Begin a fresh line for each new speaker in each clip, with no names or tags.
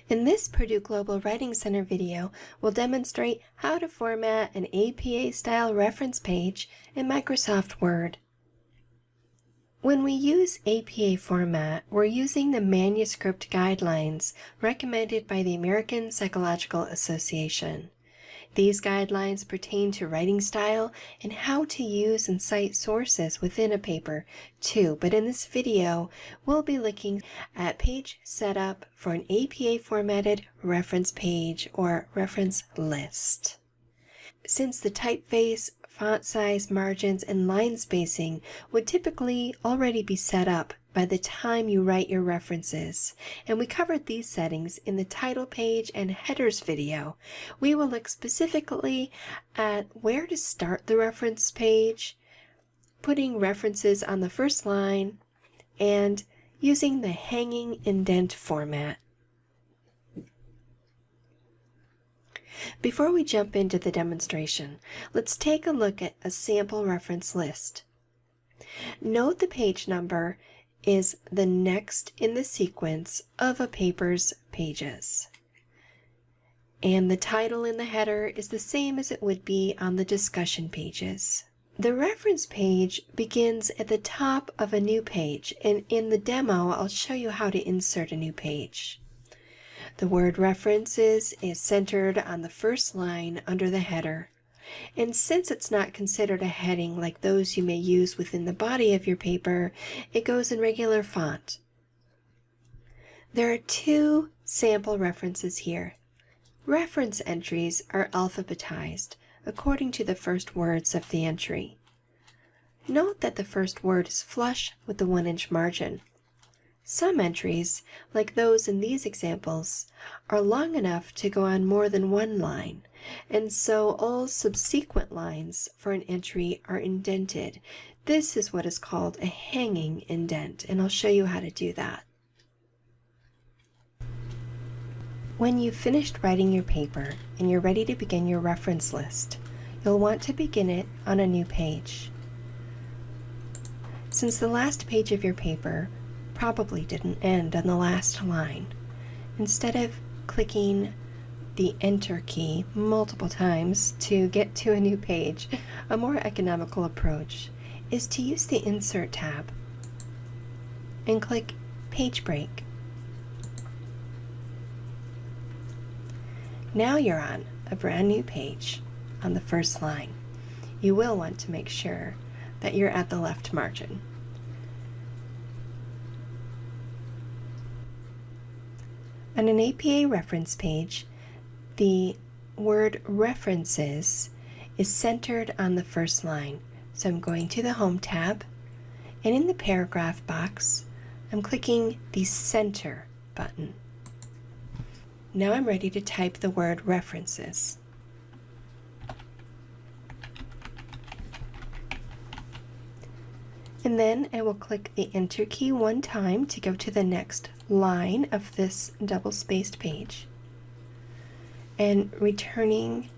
In this Purdue Global Writing Center video, we'll demonstrate how to format an APA-style reference page in Microsoft Word. When we use APA format, we're using the manuscript guidelines recommended by the American Psychological Association. These guidelines pertain to writing style and how to use and cite sources within a paper too, but in this video, we'll be looking at page setup for an APA formatted reference page or reference list. Since the typeface, font size, margins, and line spacing would typically already be set up by the time you write your references, and we covered these settings in the title page and headers video, we will look specifically at where to start the reference page, putting references on the first line, and using the hanging indent format. Before we jump into the demonstration, let's take a look at a sample reference list. Note the page number is the next in the sequence of a paper's pages. And the title in the header is the same as it would be on the discussion pages. The reference page begins at the top of a new page, and in the demo, I'll show you how to insert a new page. The word references is centered on the first line under the header. And since it's not considered a heading like those you may use within the body of your paper, it goes in regular font. There are two sample references here. Reference entries are alphabetized according to the first words of the entry. Note that the first word is flush with the 1-inch margin. Some entries, like those in these examples, are long enough to go on more than one line, and so all subsequent lines for an entry are indented. This is what is called a hanging indent, and I'll show you how to do that. When you've finished writing your paper and you're ready to begin your reference list, you'll want to begin it on a new page. Since the last page of your paper probably didn't end on the last line, instead of clicking the Enter key multiple times to get to a new page, a more economical approach is to use the Insert tab and click Page Break. Now you're on a brand new page on the first line. You will want to make sure that you're at the left margin. On an APA reference page, the word references is centered on the first line. So I'm going to the Home tab, and in the paragraph box, I'm clicking the Center button. Now I'm ready to type the word references. And then I will click the Enter key one time to go to the next line of this double-spaced page. And returning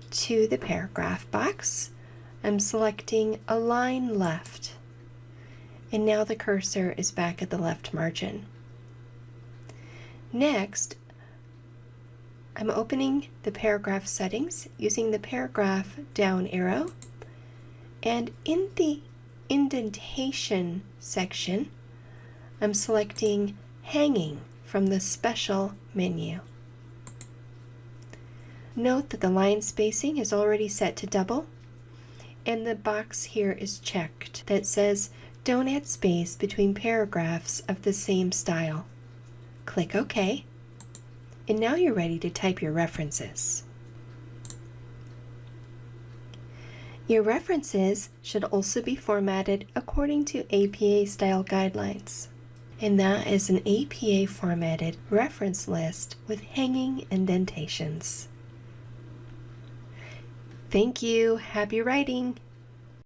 to the paragraph box, I'm selecting a line left. And now the cursor is back at the left margin. Next, I'm opening the paragraph settings using the paragraph down arrow, and in the indentation section, I'm selecting hanging from the special menu. Note that the line spacing is already set to double, and the box here is checked that says don't add space between paragraphs of the same style. Click OK, and now you're ready to type your references. Your references should also be formatted according to APA style guidelines, and that is an APA formatted reference list with hanging indentations. Thank you. Happy writing!